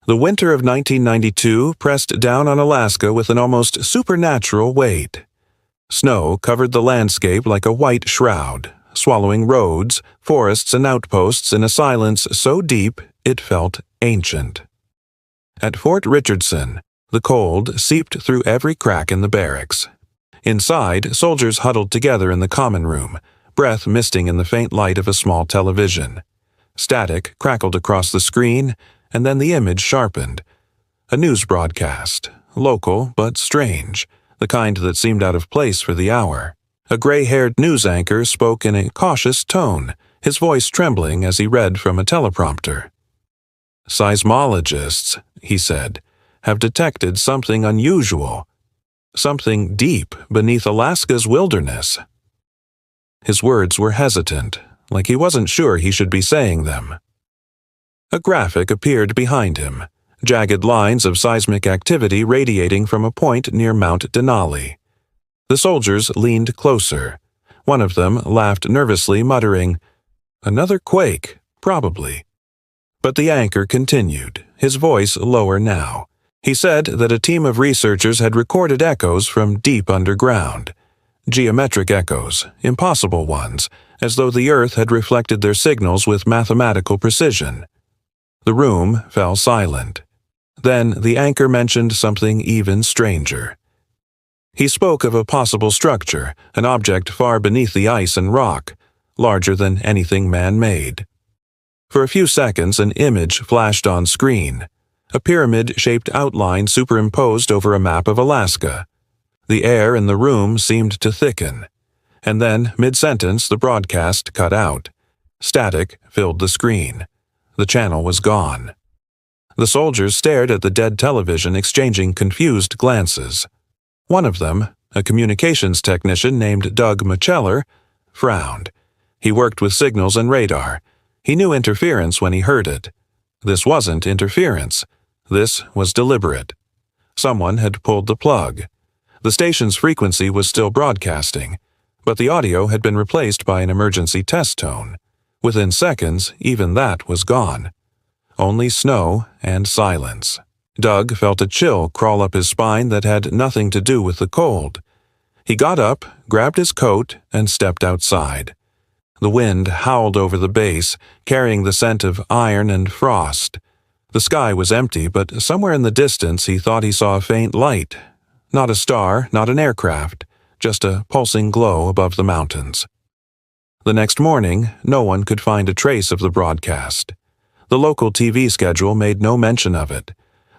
The winter of 1992 pressed down on Alaska with an almost supernatural weight. Snow covered the landscape like a white shroud, swallowing roads, forests, and outposts in a silence so deep it felt ancient. At Fort Richardson, the cold seeped through every crack in the barracks. Inside, soldiers huddled together in the common room, breath misting in the faint light of a small television. Static crackled across the screen, and then the image sharpened. A news broadcast, local but strange, the kind that seemed out of place for the hour. A gray-haired news anchor spoke in a cautious tone, his voice trembling as he read from a teleprompter. "Seismologists," he said, "have detected something unusual, something deep beneath Alaska's wilderness." His words were hesitant, like he wasn't sure he should be saying them. A graphic appeared behind him, jagged lines of seismic activity radiating from a point near Mount Denali. The soldiers leaned closer. One of them laughed nervously, muttering, "Another quake, probably." But the anchor continued, his voice lower now. He said that a team of researchers had recorded echoes from deep underground. Geometric echoes, impossible ones, as though the Earth had reflected their signals with mathematical precision. The room fell silent. Then the anchor mentioned something even stranger. He spoke of a possible structure, an object far beneath the ice and rock, larger than anything man-made. For a few seconds an image flashed on screen, a pyramid-shaped outline superimposed over a map of Alaska. The air in the room seemed to thicken, and then, mid-sentence, the broadcast cut out. Static filled the screen. The channel was gone. The soldiers stared at the dead television, exchanging confused glances. One of them, a communications technician named Doug Mutler, frowned. He worked with signals and radar. He knew interference when he heard it. This wasn't interference. This was deliberate. Someone had pulled the plug. The station's frequency was still broadcasting, but the audio had been replaced by an emergency test tone. Within seconds, even that was gone. Only snow and silence. Doug felt a chill crawl up his spine that had nothing to do with the cold. He got up, grabbed his coat, and stepped outside. The wind howled over the base, carrying the scent of iron and frost. The sky was empty, but somewhere in the distance he thought he saw a faint light. Not a star, not an aircraft, just a pulsing glow above the mountains. The next morning, no one could find a trace of the broadcast. The local TV schedule made no mention of it.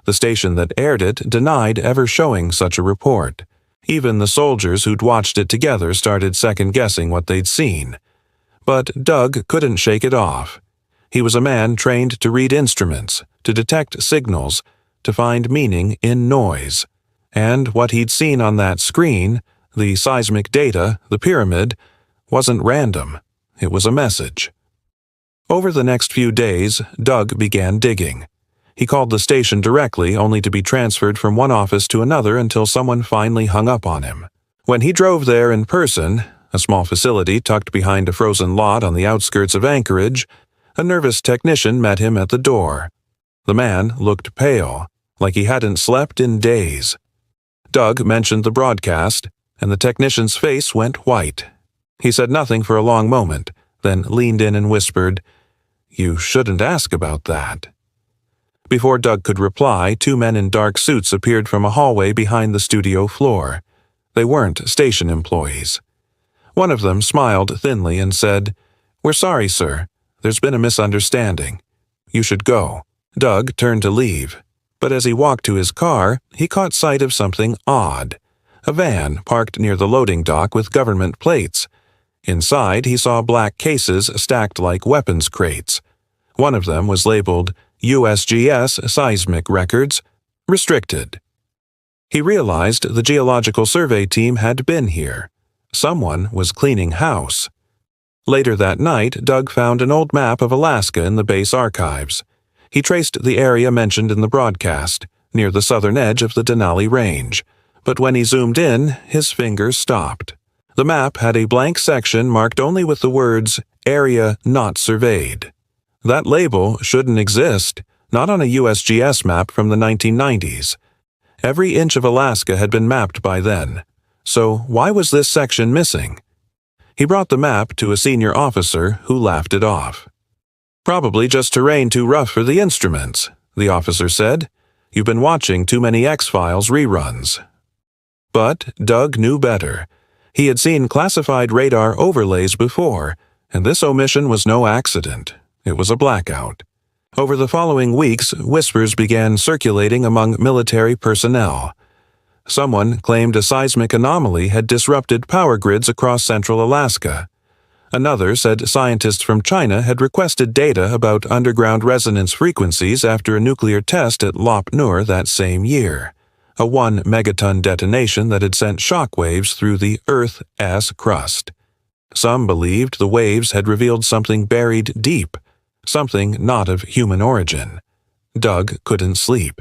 The station that aired it denied ever showing such a report. Even the soldiers who'd watched it together started second-guessing what they'd seen. But Doug couldn't shake it off. He was a man trained to read instruments, to detect signals, to find meaning in noise. And what he'd seen on that screen, the seismic data, the pyramid, wasn't random. It was a message. Over the next few days, Doug began digging. He called the station directly, only to be transferred from one office to another until someone finally hung up on him. When he drove there in Pearson, a small facility tucked behind a frozen lot on the outskirts of Anchorage, a nervous technician met him at the door. The man looked pale, like he hadn't slept in days. Doug mentioned the broadcast, and the technician's face went white. He said nothing for a long moment, then leaned in and whispered, "You shouldn't ask about that." Before Doug could reply, two men in dark suits appeared from a hallway behind the studio floor. They weren't station employees. One of them smiled thinly and said, "We're sorry, sir. There's been a misunderstanding. You should go." Doug turned to leave, but as he walked to his car, he caught sight of something odd. A van parked near the loading dock with government plates. Inside, he saw black cases stacked like weapons crates. One of them was labeled USGS Seismic Records, Restricted. He realized the Geological Survey team had been here. Someone was cleaning house. Later that night, Doug found an old map of Alaska in the base archives. He traced the area mentioned in the broadcast, near the southern edge of the Denali Range. But when he zoomed in, his fingers stopped. The map had a blank section marked only with the words, "Area Not Surveyed." That label shouldn't exist, not on a USGS map from the 1990s. Every inch of Alaska had been mapped by then. So why was this section missing? He brought the map to a senior officer who laughed it off. "Probably just terrain too rough for the instruments," the officer said. "You've been watching too many X-Files reruns." But Doug knew better. He had seen classified radar overlays before, and this omission was no accident. It was a blackout. Over the following weeks, whispers began circulating among military personnel. Someone claimed a seismic anomaly had disrupted power grids across central Alaska. Another said scientists from China had requested data about underground resonance frequencies after a nuclear test at Lop Nur that same year, a 1-megaton detonation that had sent shockwaves through the Earth's crust. Some believed the waves had revealed something buried deep, something not of human origin. Doug couldn't sleep.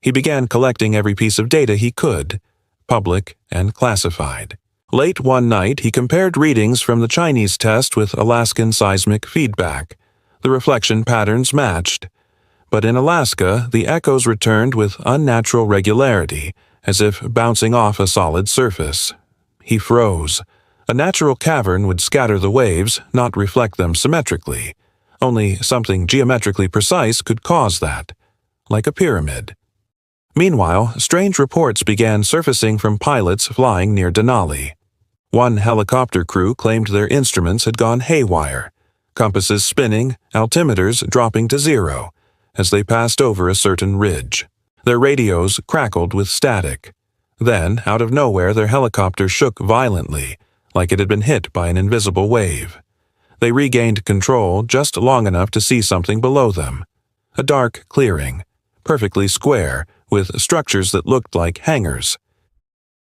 He began collecting every piece of data he could, public and classified. Late one night, he compared readings from the Chinese test with Alaskan seismic feedback. The reflection patterns matched. But in Alaska, the echoes returned with unnatural regularity, as if bouncing off a solid surface. He froze. A natural cavern would scatter the waves, not reflect them symmetrically. Only something geometrically precise could cause that, like a pyramid. Meanwhile, strange reports began surfacing from pilots flying near Denali. One helicopter crew claimed their instruments had gone haywire, compasses spinning, altimeters dropping to zero, as they passed over a certain ridge. Their radios crackled with static. Then, out of nowhere, their helicopter shook violently, like it had been hit by an invisible wave. They regained control just long enough to see something below them. A dark clearing, perfectly square, with structures that looked like hangars.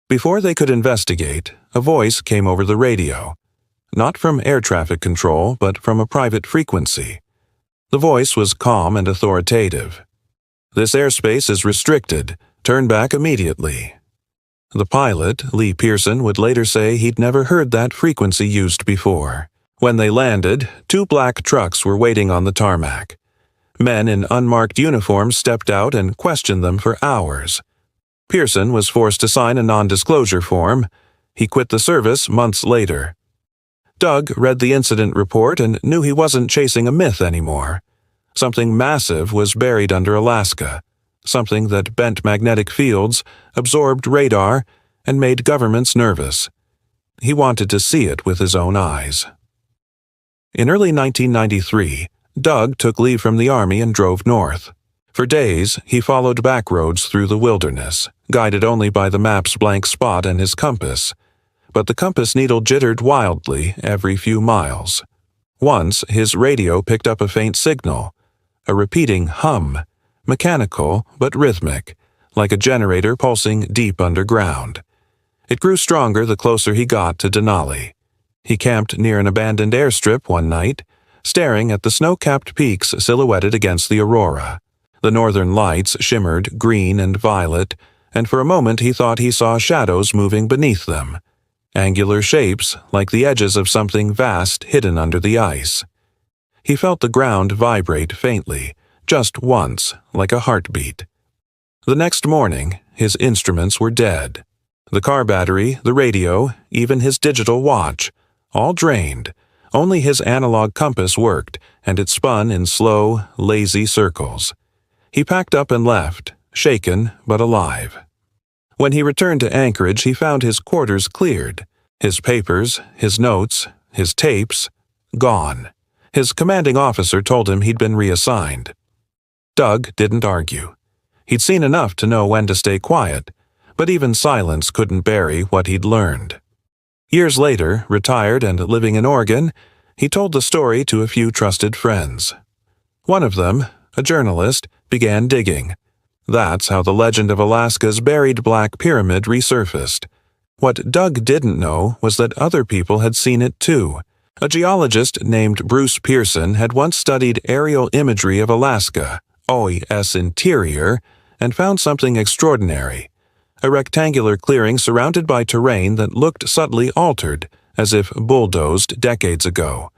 Before they could investigate, a voice came over the radio. Not from air traffic control, but from a private frequency. The voice was calm and authoritative. "This airspace is restricted. Turn back immediately." The pilot, Lee Pearson, would later say he'd never heard that frequency used before. When they landed, 2 black trucks were waiting on the tarmac. Men in unmarked uniforms stepped out and questioned them for hours. Pearson was forced to sign a non-disclosure form. He quit the service months later. Doug read the incident report and knew he wasn't chasing a myth anymore. Something massive was buried under Alaska, something that bent magnetic fields, absorbed radar, and made governments nervous. He wanted to see it with his own eyes. In early 1993, Doug took leave from the Army and drove north. For days, he followed back roads through the wilderness, guided only by the map's blank spot and his compass. But the compass needle jittered wildly every few miles. Once, his radio picked up a faint signal, a repeating hum, mechanical but rhythmic, like a generator pulsing deep underground. It grew stronger the closer he got to Denali. He camped near an abandoned airstrip one night, staring at the snow-capped peaks silhouetted against the aurora. The northern lights shimmered green and violet, and for a moment he thought he saw shadows moving beneath them, angular shapes like the edges of something vast hidden under the ice. He felt the ground vibrate faintly, just once, like a heartbeat. The next morning, his instruments were dead. The car battery, the radio, even his digital watch, all drained. Only his analog compass worked, and it spun in slow, lazy circles. He packed up and left, shaken but alive. When he returned to Anchorage, he found his quarters cleared. His papers, his notes, his tapes, gone. His commanding officer told him he'd been reassigned. Doug didn't argue. He'd seen enough to know when to stay quiet, but even silence couldn't bury what he'd learned. Years later, retired and living in Oregon, he told the story to a few trusted friends. One of them, a journalist, began digging. That's how the legend of Alaska's buried Black Pyramid resurfaced. What Doug didn't know was that other people had seen it too. A geologist named Bruce Pearson had once studied aerial imagery of Alaska, OES interior, and found something extraordinary. A rectangular clearing surrounded by terrain that looked subtly altered, as if bulldozed decades ago.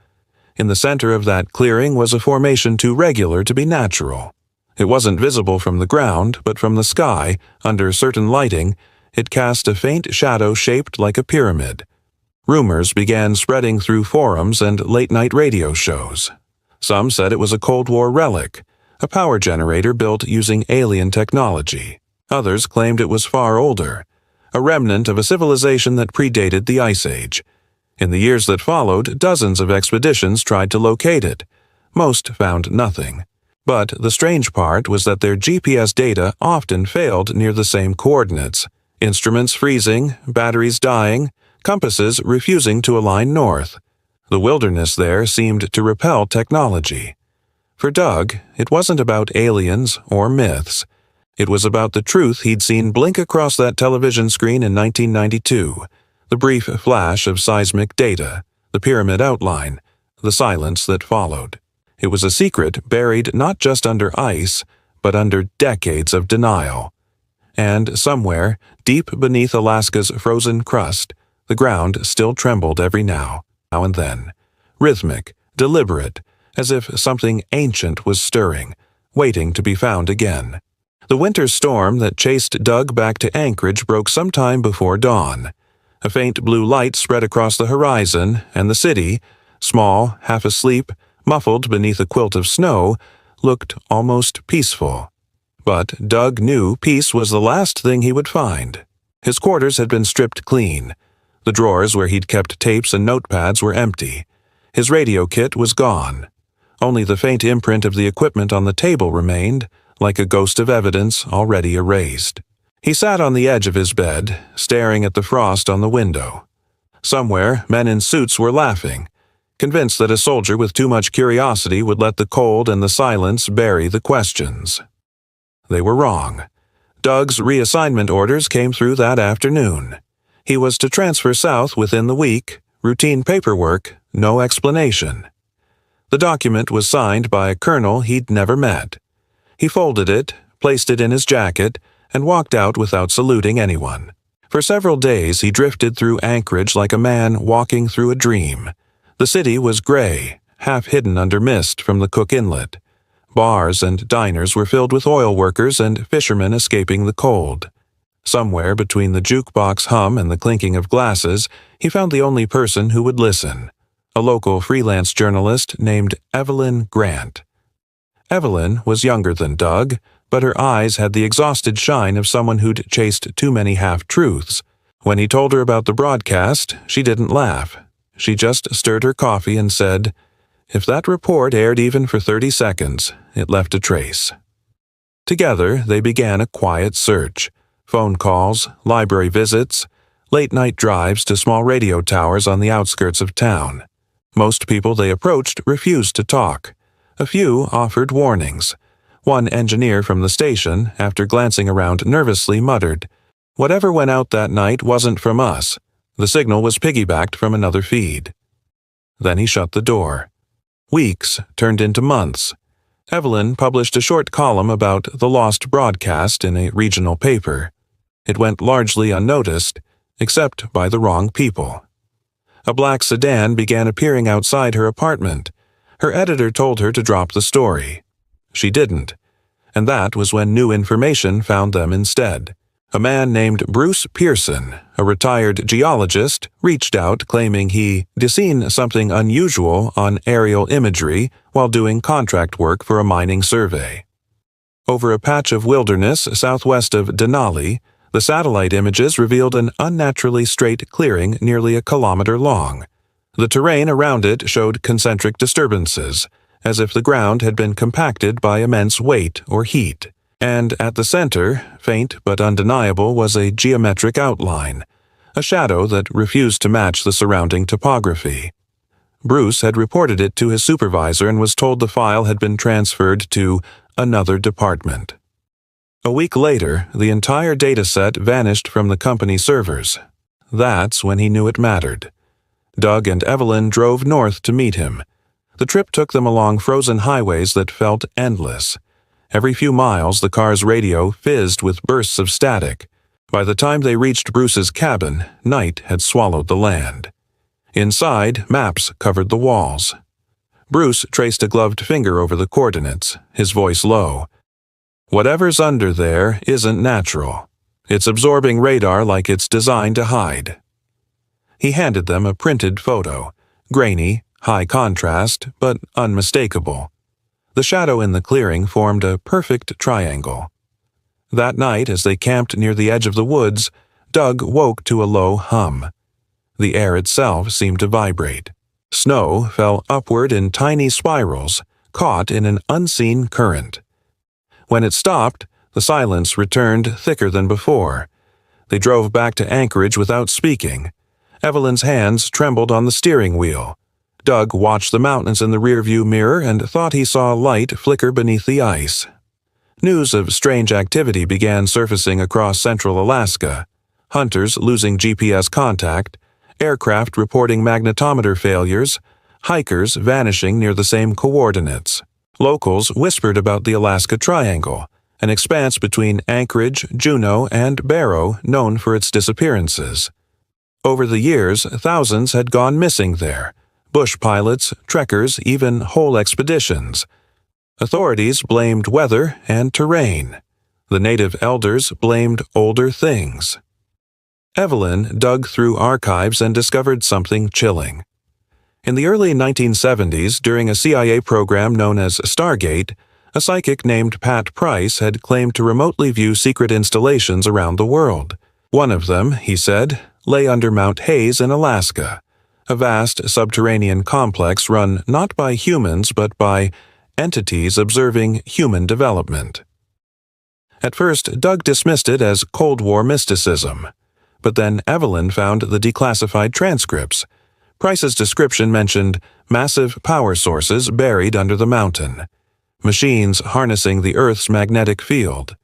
In the center of that clearing was a formation too regular to be natural. It wasn't visible from the ground, but from the sky, under certain lighting, it cast a faint shadow shaped like a pyramid. Rumors began spreading through forums and late-night radio shows. Some said it was a Cold War relic, a power generator built using alien technology. Others claimed it was far older, a remnant of a civilization that predated the Ice Age. In the years that followed, dozens of expeditions tried to locate it. Most found nothing. But the strange part was that their GPS data often failed near the same coordinates. Instruments freezing, batteries dying, compasses refusing to align north. The wilderness there seemed to repel technology. For Doug, it wasn't about aliens or myths. It was about the truth he'd seen blink across that television screen in 1992, the brief flash of seismic data, the pyramid outline, the silence that followed. It was a secret buried not just under ice, but under decades of denial. And somewhere, deep beneath Alaska's frozen crust, the ground still trembled every now and then, rhythmic, deliberate, as if something ancient was stirring, waiting to be found again. The winter storm that chased Doug back to Anchorage broke sometime before dawn. A faint blue light spread across the horizon, and the city, small, half asleep, muffled beneath a quilt of snow, looked almost peaceful. But Doug knew peace was the last thing he would find. His quarters had been stripped clean. The drawers where he'd kept tapes and notepads were empty. His radio kit was gone. Only the faint imprint of the equipment on the table remained, like a ghost of evidence already erased. He sat on the edge of his bed, staring at the frost on the window. Somewhere, men in suits were laughing, convinced that a soldier with too much curiosity would let the cold and the silence bury the questions. They were wrong. Doug's reassignment orders came through that afternoon. He was to transfer south within the week, routine paperwork, no explanation. The document was signed by a colonel he'd never met. He folded it, placed it in his jacket, and walked out without saluting anyone. For several days he drifted through Anchorage like a man walking through a dream. The city was gray, half hidden under mist from the Cook Inlet. Bars and diners were filled with oil workers and fishermen escaping the cold. Somewhere between the jukebox hum and the clinking of glasses, he found the only person who would listen, a local freelance journalist named Evelyn Grant. Evelyn was younger than Doug, but her eyes had the exhausted shine of someone who'd chased too many half-truths. When he told her about the broadcast, she didn't laugh. She just stirred her coffee and said, "If that report aired even for 30 seconds, it left a trace." Together, they began a quiet search. Phone calls, library visits, late-night drives to small radio towers on the outskirts of town. Most people they approached refused to talk. A few offered warnings. One engineer from the station, after glancing around nervously, muttered, "Whatever went out that night wasn't from us. The signal was piggybacked from another feed." Then he shut the door. Weeks turned into months. Evelyn published a short column about the lost broadcast in a regional paper. It went largely unnoticed, except by the wrong people. A black sedan began appearing outside her apartment. Her editor told her to drop the story. She didn't, and that was when new information found them instead. A man named Bruce Pearson, a retired geologist, reached out claiming he'd seen something unusual on aerial imagery while doing contract work for a mining survey. Over a patch of wilderness southwest of Denali, the satellite images revealed an unnaturally straight clearing nearly a kilometer long. The terrain around it showed concentric disturbances, as if the ground had been compacted by immense weight or heat. And at the center, faint but undeniable, was a geometric outline, a shadow that refused to match the surrounding topography. Bruce had reported it to his supervisor and was told the file had been transferred to another department. A week later, the entire dataset vanished from the company servers. That's when he knew it mattered. Doug and Evelyn drove north to meet him. The trip took them along frozen highways that felt endless. Every few miles, the car's radio fizzed with bursts of static. By the time they reached Bruce's cabin, night had swallowed the land. Inside, maps covered the walls. Bruce traced a gloved finger over the coordinates, his voice low. Whatever's under there isn't natural. It's absorbing radar like it's designed to hide. He handed them a printed photo, grainy, high contrast, but unmistakable. The shadow in the clearing formed a perfect triangle. That night, as they camped near the edge of the woods, Doug woke to a low hum. The air itself seemed to vibrate. Snow fell upward in tiny spirals, caught in an unseen current. When it stopped, the silence returned thicker than before. They drove back to Anchorage without speaking. Evelyn's hands trembled on the steering wheel. Doug watched the mountains in the rearview mirror and thought he saw light flicker beneath the ice. News of strange activity began surfacing across central Alaska. Hunters losing GPS contact, aircraft reporting magnetometer failures, hikers vanishing near the same coordinates. Locals whispered about the Alaska Triangle, an expanse between Anchorage, Juneau, and Barrow known for its disappearances. Over the years, thousands had gone missing there. Bush pilots, trekkers, even whole expeditions. Authorities blamed weather and terrain. The native elders blamed older things. Evelyn dug through archives and discovered something chilling. In the early 1970s, during a CIA program known as Stargate, a psychic named Pat Price had claimed to remotely view secret installations around the world. One of them, he said, lay under Mount Hayes in Alaska, a vast subterranean complex run not by humans but by entities observing human development. At first, Doug dismissed it as Cold War mysticism, but then Evelyn found the declassified transcripts. Price's description mentioned massive power sources buried under the mountain, machines harnessing the Earth's magnetic field.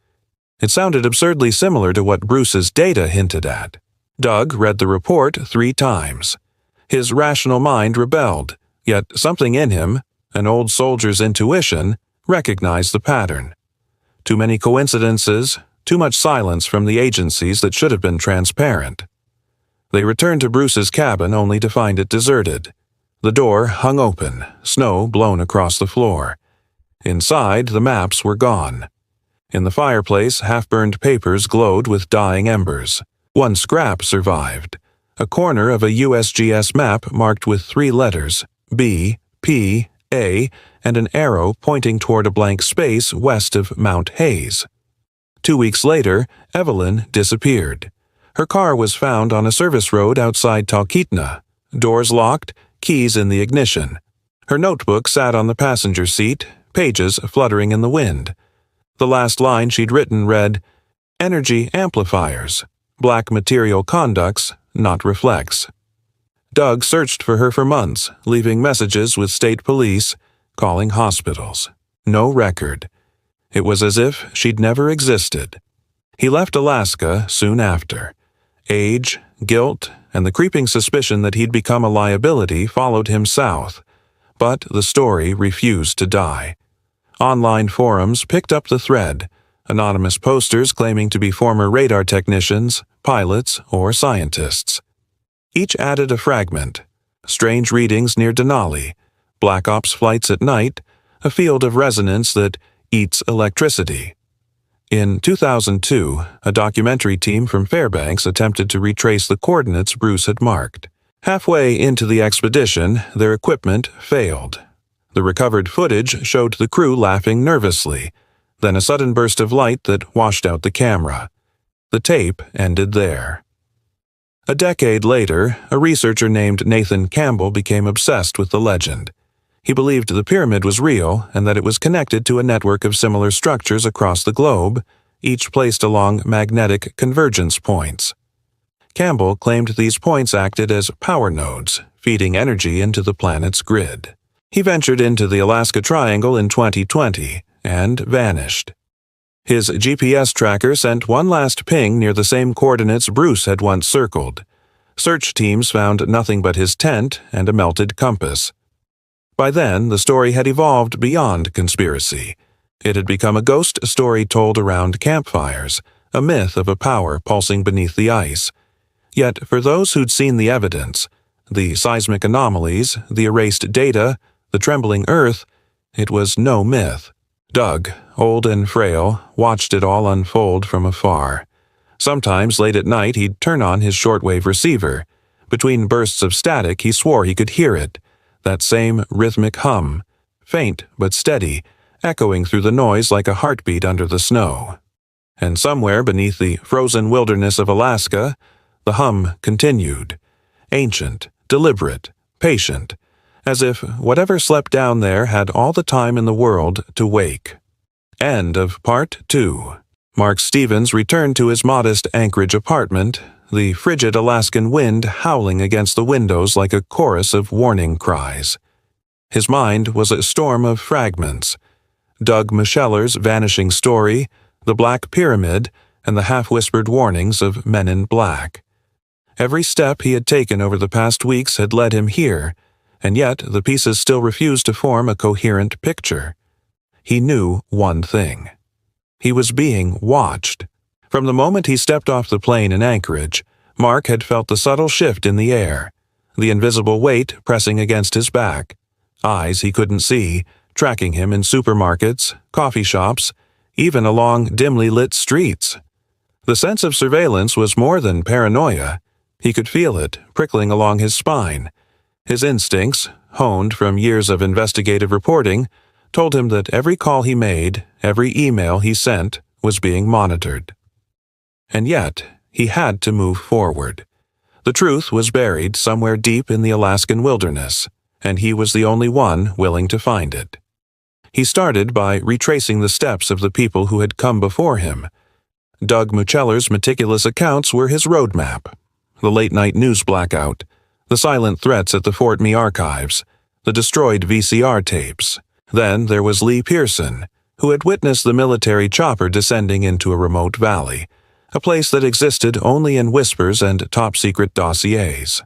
It sounded absurdly similar to what Bruce's data hinted at. Doug read the report 3 times. His rational mind rebelled, yet something in him, an old soldier's intuition, recognized the pattern. Too many coincidences, too much silence from the agencies that should have been transparent. They returned to Bruce's cabin only to find it deserted. The door hung open, snow blown across the floor. Inside, the maps were gone. In the fireplace, half-burned papers glowed with dying embers. One scrap survived, a corner of a USGS map marked with 3 letters, B, P, A, and an arrow pointing toward a blank space west of Mount Hayes. 2 weeks later, Evelyn disappeared. Her car was found on a service road outside Talkeetna, doors locked, keys in the ignition. Her notebook sat on the passenger seat, pages fluttering in the wind. The last line she'd written read, "Energy amplifiers, black material conducts, not reflects." Doug searched for her for months, leaving messages with state police, calling hospitals. No record. It was as if she'd never existed. He left Alaska soon after. Age, guilt, and the creeping suspicion that he'd become a liability followed him south. But the story refused to die. Online forums picked up the thread, anonymous posters claiming to be former radar technicians, pilots, or scientists. Each added a fragment: strange readings near Denali, black ops flights at night, a field of resonance that eats electricity. In 2002, a documentary team from Fairbanks attempted to retrace the coordinates Bruce had marked. Halfway into the expedition, their equipment failed. The recovered footage showed the crew laughing nervously, then a sudden burst of light that washed out the camera. The tape ended there. A decade later, a researcher named Nathan Campbell became obsessed with the legend. He believed the pyramid was real and that it was connected to a network of similar structures across the globe, each placed along magnetic convergence points. Campbell claimed these points acted as power nodes, feeding energy into the planet's grid. He ventured into the Alaska Triangle in 2020 and vanished. His GPS tracker sent one last ping near the same coordinates Bruce had once circled. Search teams found nothing but his tent and a melted compass. By then, the story had evolved beyond conspiracy. It had become a ghost story told around campfires, a myth of a power pulsing beneath the ice. Yet, for those who'd seen the evidence, the seismic anomalies, the erased data, the trembling earth, it was no myth. Doug, old and frail, watched it all unfold from afar. Sometimes late at night he'd turn on his shortwave receiver. Between bursts of static he swore he could hear it, that same rhythmic hum, faint but steady, echoing through the noise like a heartbeat under the snow. And somewhere beneath the frozen wilderness of Alaska, the hum continued, ancient, deliberate, patient, as if whatever slept down there had all the time in the world to wake. End of Part 2. Mark Stevens returned to his modest Anchorage apartment, the frigid Alaskan wind howling against the windows like a chorus of warning cries. His mind was a storm of fragments. Doug Mutler's vanishing story, the Black Pyramid, and the half-whispered warnings of men in black. Every step he had taken over the past weeks had led him here, and yet the pieces still refused to form a coherent picture. He knew one thing. He was being watched. From the moment he stepped off the plane in Anchorage, Mark had felt the subtle shift in the air, the invisible weight pressing against his back, eyes he couldn't see, tracking him in supermarkets, coffee shops, even along dimly lit streets. The sense of surveillance was more than paranoia. He could feel it, prickling along his spine. His instincts, honed from years of investigative reporting, told him that every call he made, every email he sent, was being monitored. And yet, he had to move forward. The truth was buried somewhere deep in the Alaskan wilderness, and he was the only one willing to find it. He started by retracing the steps of the people who had come before him. Doug Mutler's meticulous accounts were his roadmap. The late-night news blackout, the silent threats at the Fort Mee archives, the destroyed VCR tapes. Then there was Lee Pearson, who had witnessed the military chopper descending into a remote valley, a place that existed only in whispers and top-secret dossiers.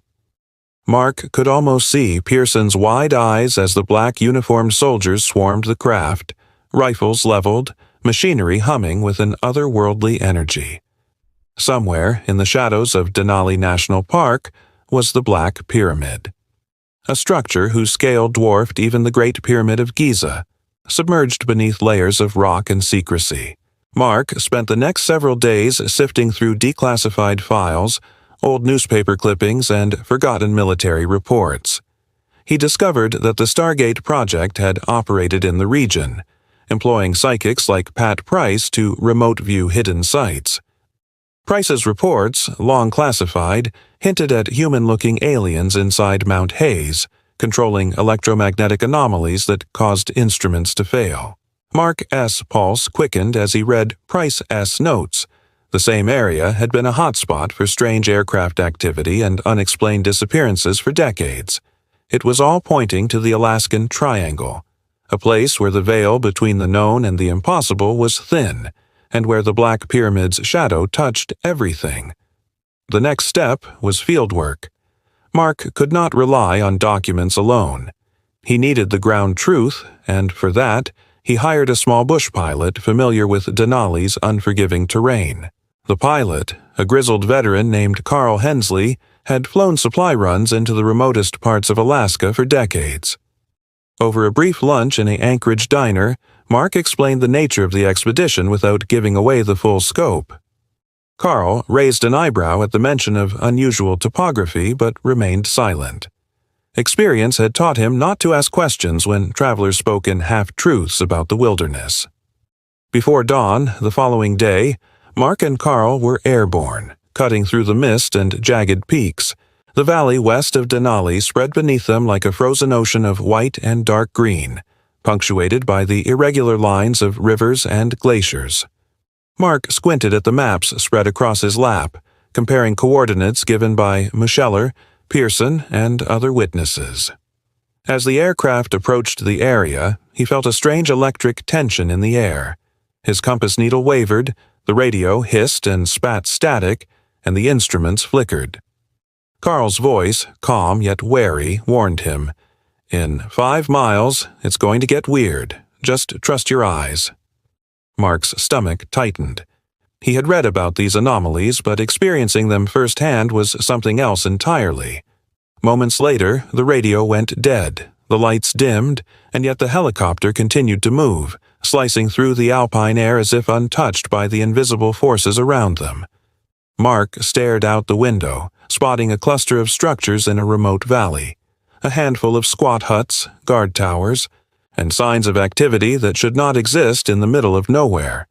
Mark could almost see Pearson's wide eyes as the black uniformed soldiers swarmed the craft, rifles leveled, machinery humming with an otherworldly energy. Somewhere in the shadows of Denali National Park was the Black Pyramid, a structure whose scale dwarfed even the Great Pyramid of Giza, submerged beneath layers of rock and secrecy. Mark spent the next several days sifting through declassified files, old newspaper clippings, and forgotten military reports. He discovered that the Stargate project had operated in the region, employing psychics like Pat Price to remote view hidden sites. Price's reports, long classified, hinted at human-looking aliens inside Mount Hayes, controlling electromagnetic anomalies that caused instruments to fail. Mark S. pulse quickened as he read Price S. notes. The same area had been a hotspot for strange aircraft activity and unexplained disappearances for decades. It was all pointing to the Alaskan Triangle, a place where the veil between the known and the impossible was thin, and where the Black Pyramid's shadow touched everything. The next step was fieldwork. Mark could not rely on documents alone. He needed the ground truth, and for that, he hired a small bush pilot familiar with Denali's unforgiving terrain. The pilot, a grizzled veteran named Carl Hensley, had flown supply runs into the remotest parts of Alaska for decades. Over a brief lunch in an Anchorage diner, Mark explained the nature of the expedition without giving away the full scope. Carl raised an eyebrow at the mention of unusual topography but remained silent. Experience had taught him not to ask questions when travelers spoke in half-truths about the wilderness. Before dawn the following day, Mark and Carl were airborne, cutting through the mist and jagged peaks. The valley west of Denali spread beneath them like a frozen ocean of white and dark green, punctuated by the irregular lines of rivers and glaciers. Mark squinted at the maps spread across his lap, comparing coordinates given by Mutler, Pearson, and other witnesses. As the aircraft approached the area, he felt a strange electric tension in the air. His compass needle wavered, the radio hissed and spat static, and the instruments flickered. Carl's voice, calm yet wary, warned him, "In 5 miles, it's going to get weird. Just trust your eyes." Mark's stomach tightened. He had read about these anomalies, but experiencing them firsthand was something else entirely. Moments later, the radio went dead, the lights dimmed, and yet the helicopter continued to move, slicing through the alpine air as if untouched by the invisible forces around them. Mark stared out the window, spotting a cluster of structures in a remote valley, a handful of squat huts, guard towers, and signs of activity that should not exist in the middle of nowhere.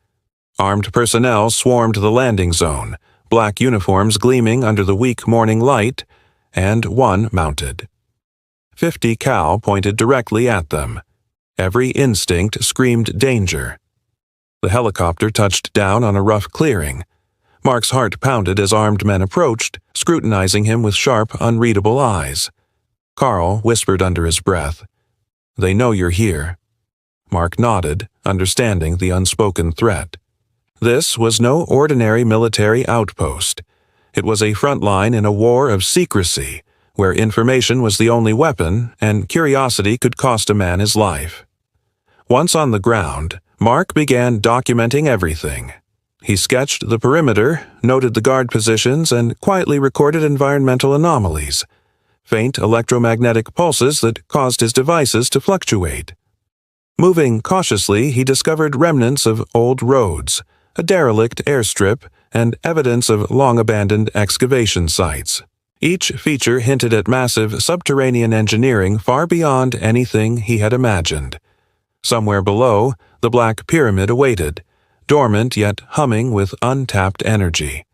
Armed personnel swarmed the landing zone, black uniforms gleaming under the weak morning light, and one mounted. 50 cal pointed directly at them. Every instinct screamed danger. The helicopter touched down on a rough clearing. Mark's heart pounded as armed men approached, scrutinizing him with sharp, unreadable eyes. Carl whispered under his breath, "They know you're here." Mark nodded, understanding the unspoken threat. This was no ordinary military outpost. It was a front line in a war of secrecy, where information was the only weapon and curiosity could cost a man his life. Once on the ground, Mark began documenting everything. He sketched the perimeter, noted the guard positions, and quietly recorded environmental anomalies, faint electromagnetic pulses that caused his devices to fluctuate. Moving cautiously, he discovered remnants of old roads, a derelict airstrip, and evidence of long-abandoned excavation sites. Each feature hinted at massive subterranean engineering far beyond anything he had imagined. Somewhere below, the Black Pyramid awaited, dormant yet humming with untapped energy.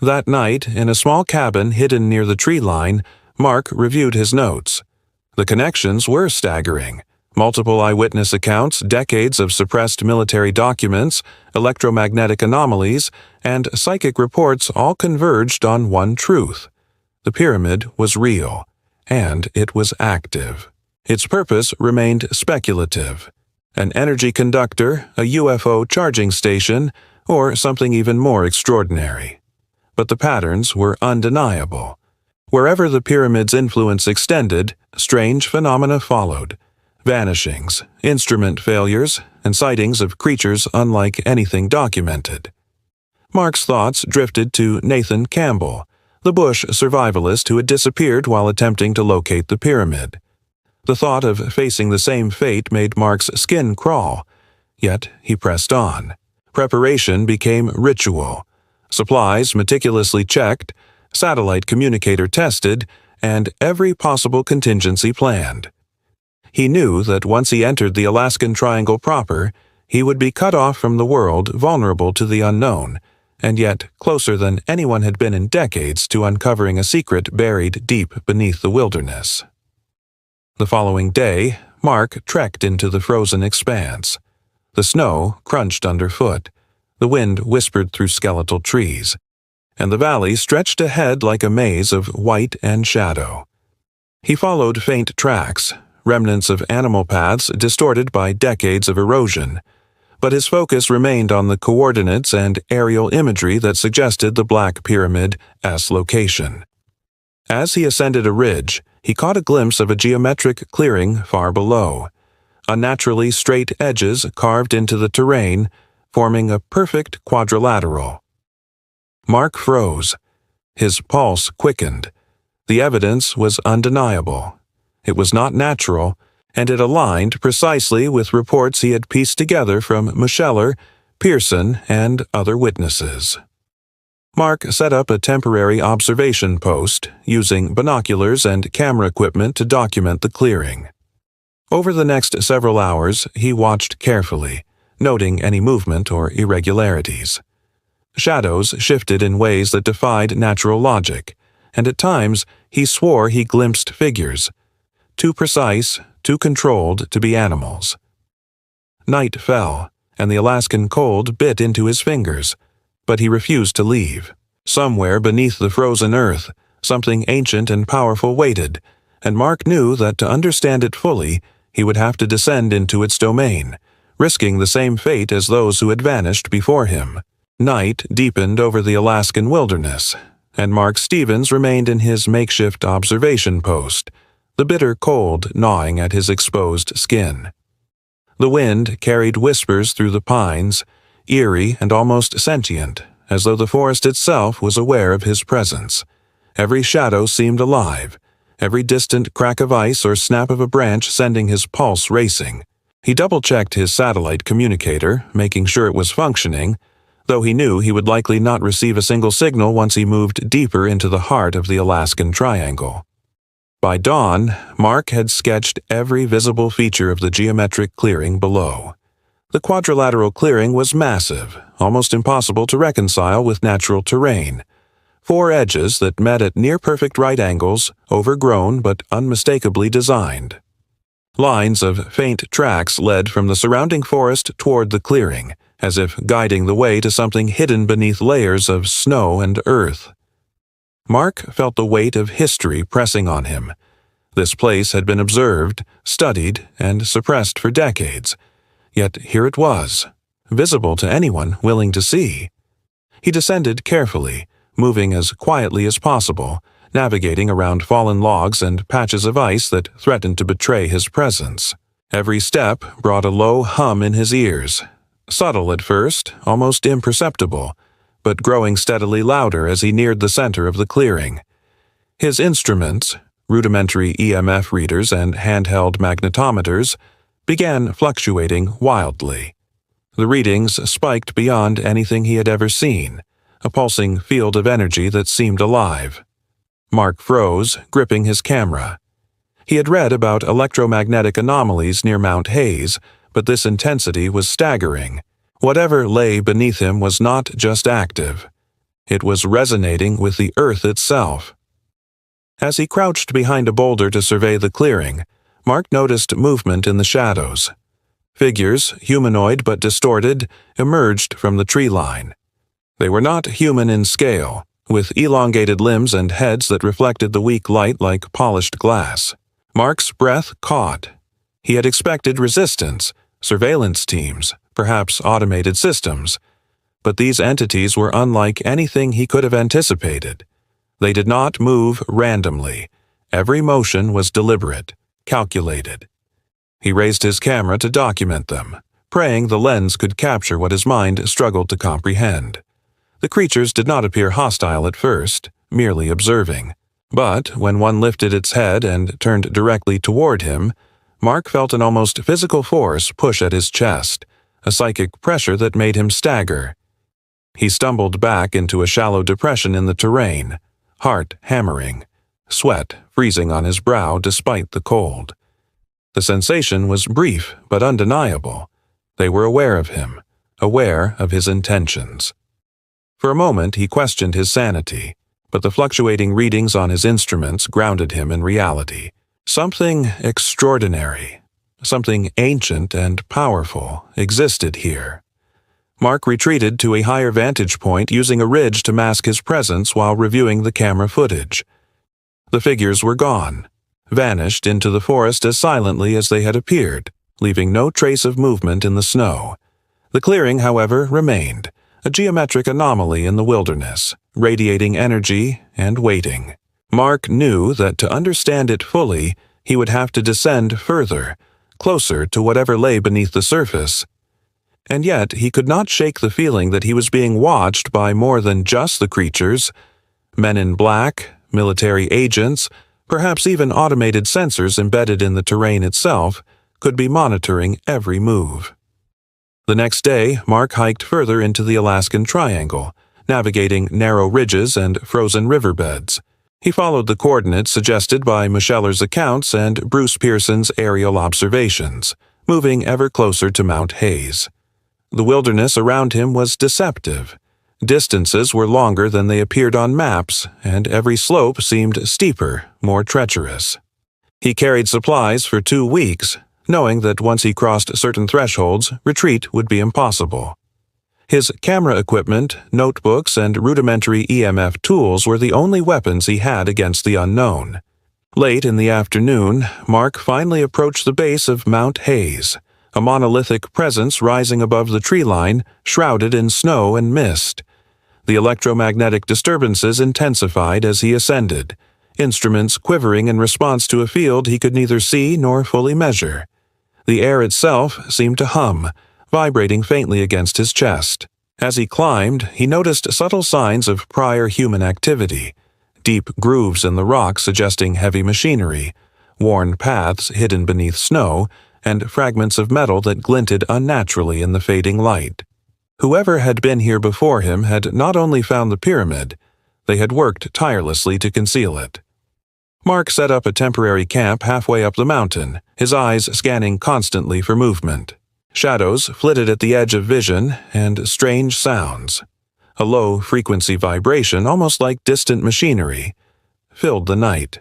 That night, in a small cabin hidden near the tree line, Mark reviewed his notes. The connections were staggering. Multiple eyewitness accounts, decades of suppressed military documents, electromagnetic anomalies, and psychic reports all converged on one truth. The pyramid was real, and it was active. Its purpose remained speculative. An energy conductor, a UFO charging station, or something even more extraordinary. But the patterns were undeniable. Wherever the pyramid's influence extended, strange phenomena followed. Vanishings, instrument failures, and sightings of creatures unlike anything documented. Mark's thoughts drifted to Nathan Campbell, the bush survivalist who had disappeared while attempting to locate the pyramid. The thought of facing the same fate made Mark's skin crawl, yet he pressed on. Preparation became ritual. Supplies meticulously checked, satellite communicator tested, and every possible contingency planned. He knew that once he entered the Alaskan Triangle proper, he would be cut off from the world, vulnerable to the unknown, and yet closer than anyone had been in decades to uncovering a secret buried deep beneath the wilderness. The following day, Mark trekked into the frozen expanse. The snow crunched underfoot, the wind whispered through skeletal trees, and the valley stretched ahead like a maze of white and shadow. He followed faint tracks, remnants of animal paths distorted by decades of erosion, but his focus remained on the coordinates and aerial imagery that suggested the Black Pyramid's location. As he ascended a ridge, he caught a glimpse of a geometric clearing far below, unnaturally straight edges carved into the terrain, forming a perfect quadrilateral. Mark froze. His pulse quickened. The evidence was undeniable. It was not natural, and it aligned precisely with reports he had pieced together from Mutler, Pearson, and other witnesses. Mark set up a temporary observation post, using binoculars and camera equipment to document the clearing. Over the next several hours, he watched carefully, noting any movement or irregularities. Shadows shifted in ways that defied natural logic, and at times he swore he glimpsed figures, too precise, too controlled to be animals. Night fell, and the Alaskan cold bit into his fingers, but he refused to leave. Somewhere beneath the frozen earth, something ancient and powerful waited, and Mark knew that to understand it fully, he would have to descend into its domain, risking the same fate as those who had vanished before him. Night deepened over the Alaskan wilderness, and Mark Stevens remained in his makeshift observation post, the bitter cold gnawing at his exposed skin. The wind carried whispers through the pines, eerie and almost sentient, as though the forest itself was aware of his presence. Every shadow seemed alive, every distant crack of ice or snap of a branch sending his pulse racing. He double-checked his satellite communicator, making sure it was functioning, though he knew he would likely not receive a single signal once he moved deeper into the heart of the Alaskan Triangle. By dawn, Mark had sketched every visible feature of the geometric clearing below. The quadrilateral clearing was massive, almost impossible to reconcile with natural terrain. 4 edges that met at near-perfect right angles, overgrown but unmistakably designed. Lines of faint tracks led from the surrounding forest toward the clearing, as if guiding the way to something hidden beneath layers of snow and earth. Mark felt the weight of history pressing on him. This place had been observed, studied, and suppressed for decades, yet here it was, visible to anyone willing to see. He descended carefully, moving as quietly as possible, navigating around fallen logs and patches of ice that threatened to betray his presence. Every step brought a low hum in his ears, subtle at first, almost imperceptible, but growing steadily louder as he neared the center of the clearing. His instruments, rudimentary EMF readers and handheld magnetometers, began fluctuating wildly. The readings spiked beyond anything he had ever seen, a pulsing field of energy that seemed alive. Mark froze, gripping his camera. He had read about electromagnetic anomalies near Mount Hayes, but this intensity was staggering. Whatever lay beneath him was not just active. It was resonating with the earth itself. As he crouched behind a boulder to survey the clearing, Mark noticed movement in the shadows. Figures, humanoid but distorted, emerged from the tree line. They were not human in scale, with elongated limbs and heads that reflected the weak light like polished glass. Mark's breath caught. He had expected resistance, surveillance teams, perhaps automated systems. But these entities were unlike anything he could have anticipated. They did not move randomly. Every motion was deliberate, calculated. He raised his camera to document them, praying the lens could capture what his mind struggled to comprehend. The creatures did not appear hostile at first, merely observing. But when one lifted its head and turned directly toward him, Mark felt an almost physical force push at his chest, a psychic pressure that made him stagger. He stumbled back into a shallow depression in the terrain, heart hammering, sweat freezing on his brow despite the cold. The sensation was brief but undeniable. They were aware of him, aware of his intentions. For a moment he questioned his sanity, but the fluctuating readings on his instruments grounded him in reality. Something extraordinary, something ancient and powerful existed here. Mark retreated to a higher vantage point using a ridge to mask his presence while reviewing the camera footage. The figures were gone, vanished into the forest as silently as they had appeared, leaving no trace of movement in the snow. The clearing, however, remained, a geometric anomaly in the wilderness, radiating energy and waiting. Mark knew that to understand it fully, he would have to descend further, closer to whatever lay beneath the surface. And yet he could not shake the feeling that he was being watched by more than just the creatures. Men in black, military agents, perhaps even automated sensors embedded in the terrain itself, could be monitoring every move. The next day, Mark hiked further into the Alaskan Triangle, navigating narrow ridges and frozen riverbeds. He followed the coordinates suggested by Micheller's accounts and Bruce Pearson's aerial observations, moving ever closer to Mount Hayes. The wilderness around him was deceptive. Distances were longer than they appeared on maps, and every slope seemed steeper, more treacherous. He carried supplies for 2 weeks, knowing that once he crossed certain thresholds, retreat would be impossible. His camera equipment, notebooks, and rudimentary EMF tools were the only weapons he had against the unknown. Late in the afternoon, Mark finally approached the base of Mount Hayes, a monolithic presence rising above the tree line, shrouded in snow and mist. The electromagnetic disturbances intensified as he ascended, instruments quivering in response to a field he could neither see nor fully measure. The air itself seemed to hum, vibrating faintly against his chest. As he climbed, he noticed subtle signs of prior human activity, deep grooves in the rock suggesting heavy machinery, worn paths hidden beneath snow, and fragments of metal that glinted unnaturally in the fading light. Whoever had been here before him had not only found the pyramid, they had worked tirelessly to conceal it. Mark set up a temporary camp halfway up the mountain, his eyes scanning constantly for movement. Shadows flitted at the edge of vision, and strange sounds, a low-frequency vibration almost like distant machinery, filled the night.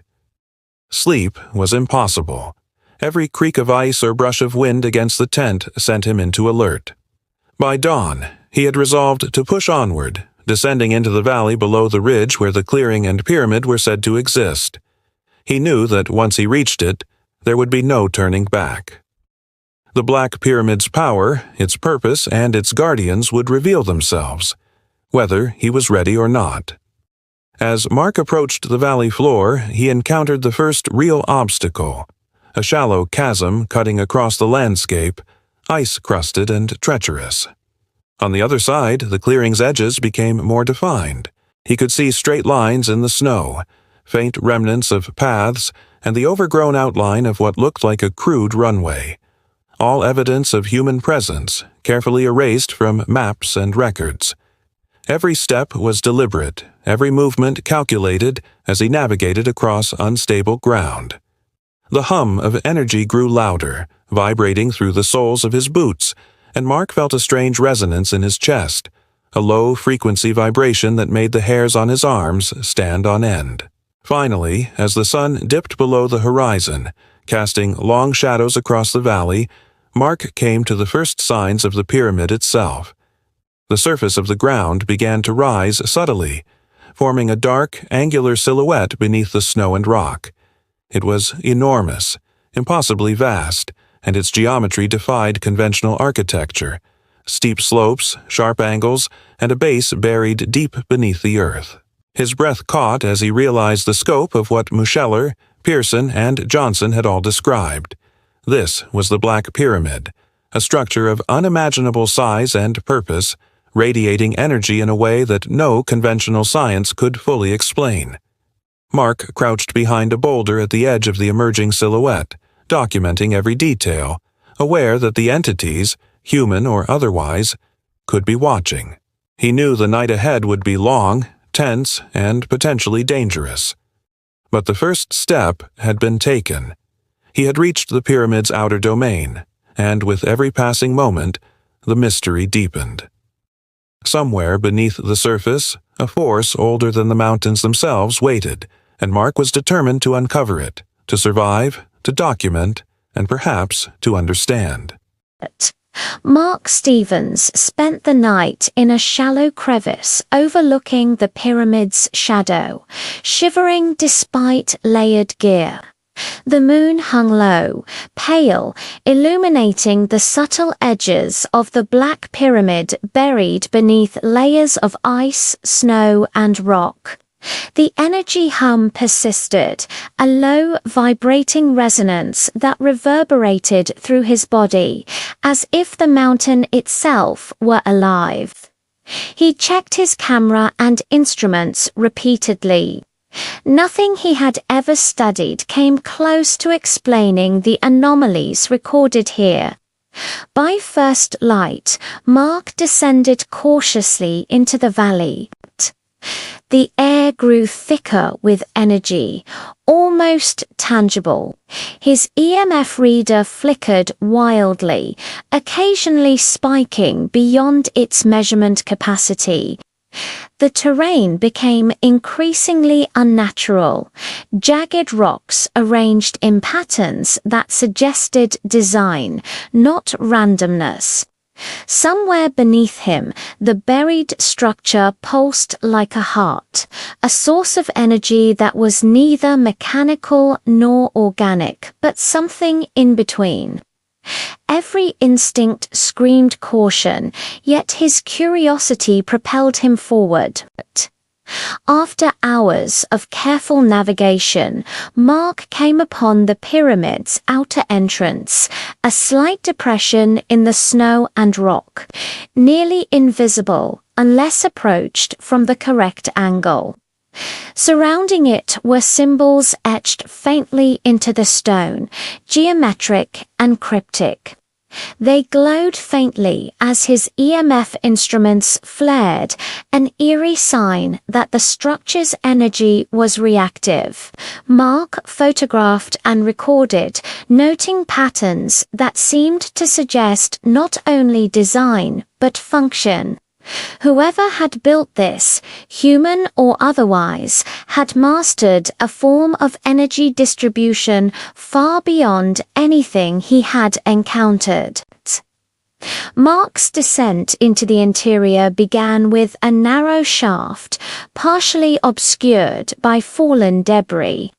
Sleep was impossible. Every creak of ice or brush of wind against the tent sent him into alert. By dawn, he had resolved to push onward, descending into the valley below the ridge where the clearing and pyramid were said to exist. He knew that once he reached it, there would be no turning back. The Black Pyramid's power, its purpose, and its guardians would reveal themselves, whether he was ready or not. As Mark approached the valley floor, he encountered the first real obstacle, a shallow chasm cutting across the landscape, ice-crusted and treacherous. On the other side, the clearing's edges became more defined. He could see straight lines in the snow, faint remnants of paths, and the overgrown outline of what looked like a crude runway. All evidence of human presence, carefully erased from maps and records. Every step was deliberate, every movement calculated as he navigated across unstable ground. The hum of energy grew louder, vibrating through the soles of his boots, and Mark felt a strange resonance in his chest, a low-frequency vibration that made the hairs on his arms stand on end. Finally, as the sun dipped below the horizon, casting long shadows across the valley, Mark came to the first signs of the pyramid itself. The surface of the ground began to rise subtly, forming a dark, angular silhouette beneath the snow and rock. It was enormous, impossibly vast, and its geometry defied conventional architecture. Steep slopes, sharp angles, and a base buried deep beneath the earth. His breath caught as he realized the scope of what Mutler, Pearson, and Johnson had all described. This was the Black Pyramid, a structure of unimaginable size and purpose, radiating energy in a way that no conventional science could fully explain. Mark crouched behind a boulder at the edge of the emerging silhouette, documenting every detail, aware that the entities, human or otherwise, could be watching. He knew the night ahead would be long, tense, and potentially dangerous. But the first step had been taken. He had reached the pyramid's outer domain, and with every passing moment, the mystery deepened. Somewhere beneath the surface, a force older than the mountains themselves waited, and Mark was determined to uncover it, to survive, to document, and perhaps to understand. Mark Stevens spent the night in a shallow crevice overlooking the pyramid's shadow, shivering despite layered gear. The moon hung low, pale, illuminating the subtle edges of the Black Pyramid buried beneath layers of ice, snow, and rock. The energy hum persisted, a low, vibrating resonance that reverberated through his body, as if the mountain itself were alive. He checked his camera and instruments repeatedly. Nothing he had ever studied came close to explaining the anomalies recorded here. By first light, Mark descended cautiously into the valley. The air grew thicker with energy, almost tangible. His EMF reader flickered wildly, occasionally spiking beyond its measurement capacity. The terrain became increasingly unnatural, jagged rocks arranged in patterns that suggested design, not randomness. Somewhere beneath him, the buried structure pulsed like a heart, a source of energy that was neither mechanical nor organic, but something in between. Every instinct screamed caution, yet his curiosity propelled him forward. After hours of careful navigation, Mark came upon the pyramid's outer entrance, a slight depression in the snow and rock, nearly invisible unless approached from the correct angle. Surrounding it were symbols etched faintly into the stone, geometric and cryptic. They glowed faintly as his EMF instruments flared, an eerie sign that the structure's energy was reactive. Mark photographed and recorded, noting patterns that seemed to suggest not only design but function. Whoever had built this, human or otherwise, had mastered a form of energy distribution far beyond anything he had encountered. Mark's descent into the interior began with a narrow shaft, partially obscured by fallen debris.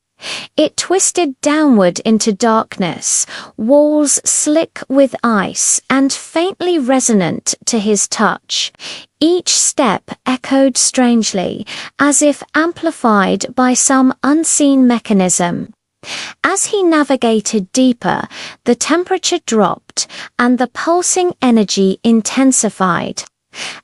It twisted downward into darkness, walls slick with ice and faintly resonant to his touch. Each step echoed strangely, as if amplified by some unseen mechanism. As he navigated deeper, the temperature dropped and the pulsing energy intensified.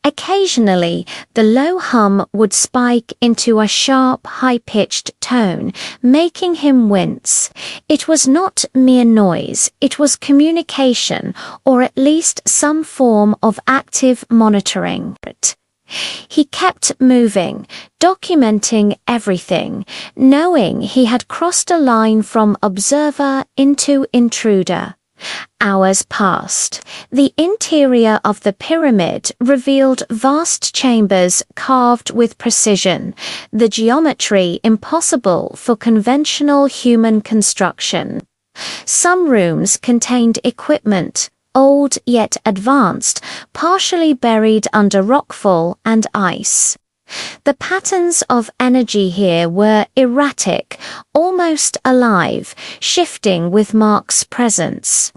Occasionally, the low hum would spike into a sharp, high-pitched tone, making him wince. It was not mere noise, it was communication, or at least some form of active monitoring. He kept moving, documenting everything, knowing he had crossed a line from observer into intruder. Hours passed. The interior of the pyramid revealed vast chambers carved with precision, the geometry impossible for conventional human construction. Some rooms contained equipment, old yet advanced, partially buried under rockfall and ice. The patterns of energy here were erratic, almost alive, shifting with Mark's presence.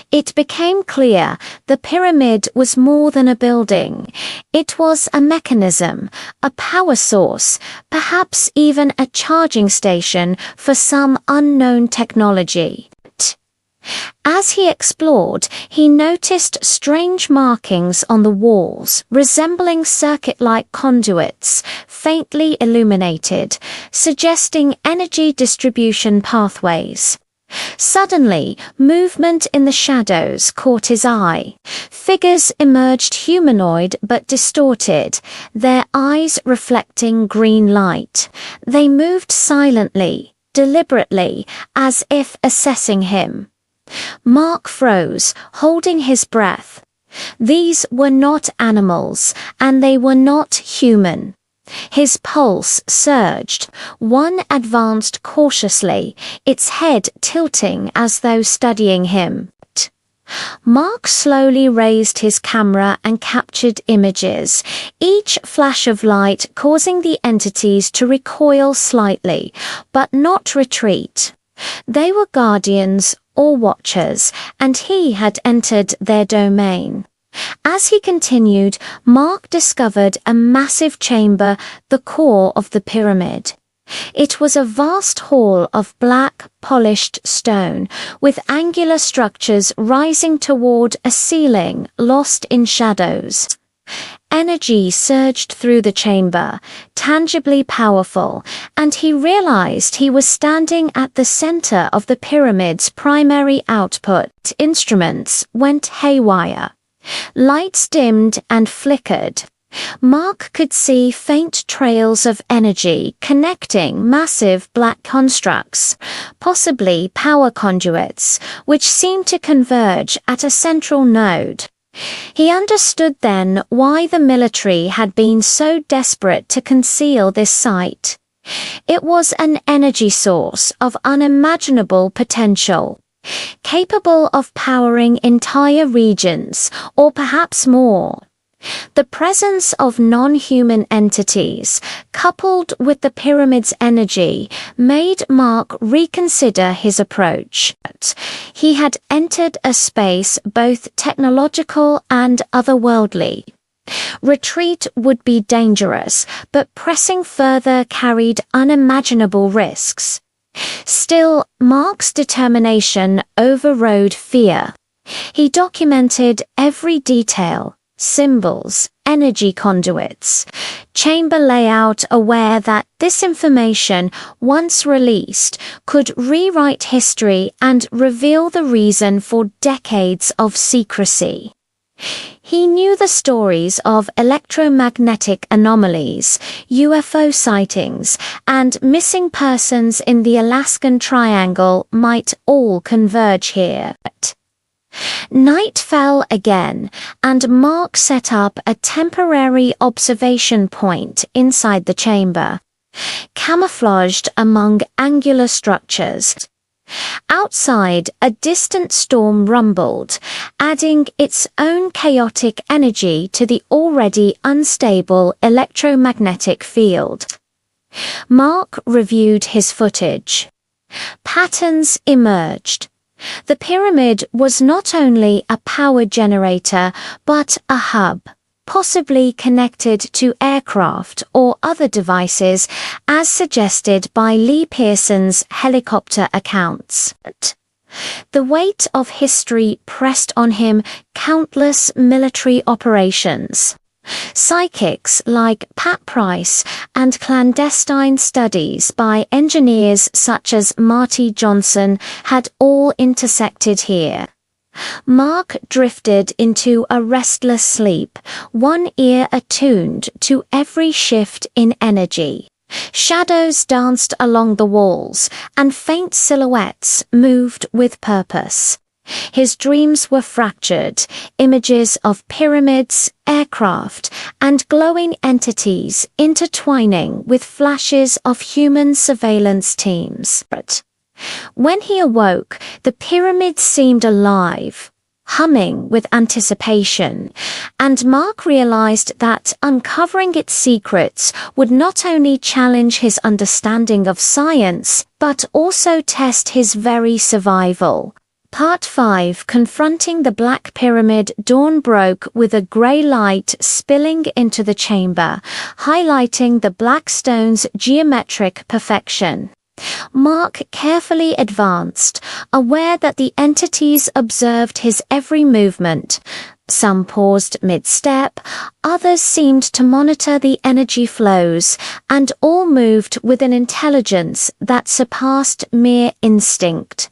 It became clear the pyramid was more than a building. It was a mechanism, a power source, perhaps even a charging station for some unknown technology. As he explored, he noticed strange markings on the walls, resembling circuit-like conduits, faintly illuminated, suggesting energy distribution pathways. Suddenly, movement in the shadows caught his eye. Figures emerged humanoid but distorted, their eyes reflecting green light. They moved silently, deliberately, as if assessing him. Mark froze, holding his breath. These were not animals, and they were not human. His pulse surged. One advanced cautiously, its head tilting as though studying him. Mark slowly raised his camera and captured images, each flash of light causing the entities to recoil slightly, but not retreat. They were guardians or watchers, and he had entered their domain. As he continued, Mark discovered a massive chamber, the core of the pyramid. It was a vast hall of black, polished stone, with angular structures rising toward a ceiling lost in shadows. Energy surged through the chamber, tangibly powerful, and he realized he was standing at the center of the pyramid's primary output. Instruments went haywire. Lights dimmed and flickered. Mark could see faint trails of energy connecting massive black constructs, possibly power conduits, which seemed to converge at a central node. He understood then why the military had been so desperate to conceal this site. It was an energy source of unimaginable potential, capable of powering entire regions, or perhaps more. The presence of non-human entities, coupled with the pyramid's energy, made Mark reconsider his approach. He had entered a space both technological and otherworldly. Retreat would be dangerous, but pressing further carried unimaginable risks. Still, Mark's determination overrode fear. He documented every detail, symbols, energy conduits. Chamber layout aware that this information, once released, could rewrite history and reveal the reason for decades of secrecy. He knew the stories of electromagnetic anomalies, UFO sightings, and missing persons in the Alaskan Triangle might all converge here. Night fell again, and Mark set up a temporary observation point inside the chamber, camouflaged among angular structures. Outside, a distant storm rumbled, adding its own chaotic energy to the already unstable electromagnetic field. Mark reviewed his footage. Patterns emerged. The pyramid was not only a power generator, but a hub, possibly connected to aircraft or other devices, as suggested by Lee Pearson's helicopter accounts. The weight of history pressed on him countless military operations. Psychics like Pat Price and clandestine studies by engineers such as Marty Johnson had all intersected here. Mark drifted into a restless sleep, one ear attuned to every shift in energy. Shadows danced along the walls, and faint silhouettes moved with purpose. His dreams were fractured, images of pyramids, aircraft, and glowing entities intertwining with flashes of human surveillance teams. When he awoke, the pyramid seemed alive, humming with anticipation, and Mark realized that uncovering its secrets would not only challenge his understanding of science, but also test his very survival. Part 5, Confronting the Black Pyramid. Dawn broke with a grey light spilling into the chamber, highlighting the black stone's geometric perfection. Mark carefully advanced, aware that the entities observed his every movement. Some paused mid-step, others seemed to monitor the energy flows, and all moved with an intelligence that surpassed mere instinct.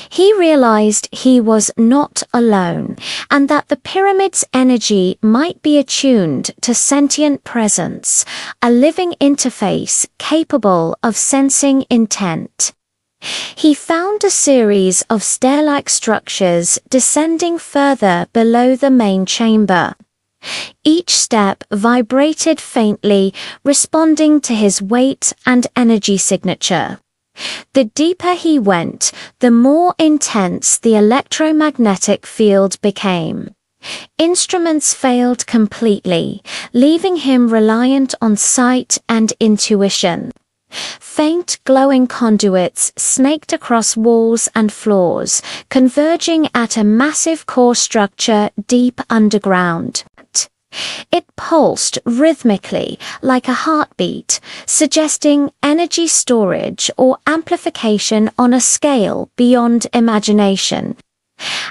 He realized he was not alone, and that the pyramid's energy might be attuned to sentient presence, a living interface capable of sensing intent. He found a series of stair-like structures descending further below the main chamber. Each step vibrated faintly, responding to his weight and energy signature. The deeper he went, the more intense the electromagnetic field became. Instruments failed completely, leaving him reliant on sight and intuition. Faint glowing conduits snaked across walls and floors, converging at a massive core structure deep underground. It pulsed rhythmically like a heartbeat, suggesting energy storage or amplification on a scale beyond imagination.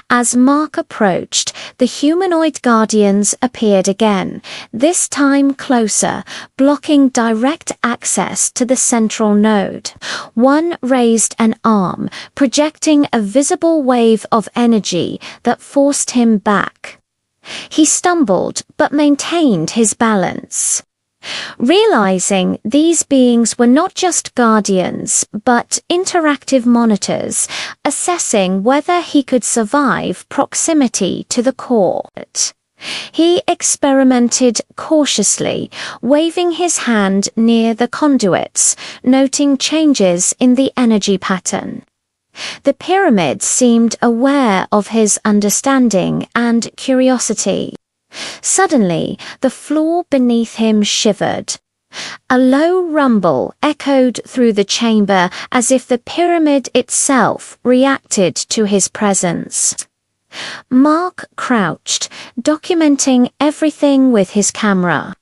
As Mark approached, the humanoid guardians appeared again, this time closer, blocking direct access to the central node. One raised an arm, projecting a visible wave of energy that forced him back. He stumbled but maintained his balance. Realizing these beings were not just guardians, but interactive monitors, assessing whether he could survive proximity to the core. He experimented cautiously, waving his hand near the conduits, noting changes in the energy pattern. The pyramid seemed aware of his understanding and curiosity. Suddenly, the floor beneath him shivered. A low rumble echoed through the chamber as if the pyramid itself reacted to his presence. Mark crouched, documenting everything with his camera.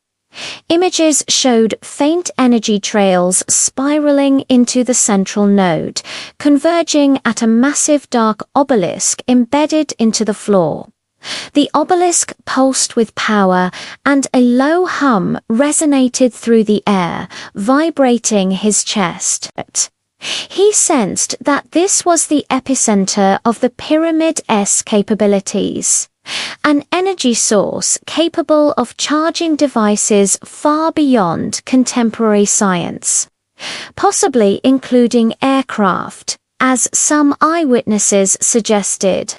Images showed faint energy trails spiraling into the central node, converging at a massive dark obelisk embedded into the floor. The obelisk pulsed with power, and a low hum resonated through the air, vibrating his chest. He sensed that this was the epicenter of the pyramid's capabilities, an energy source capable of charging devices far beyond contemporary science, possibly including aircraft, as some eyewitnesses suggested.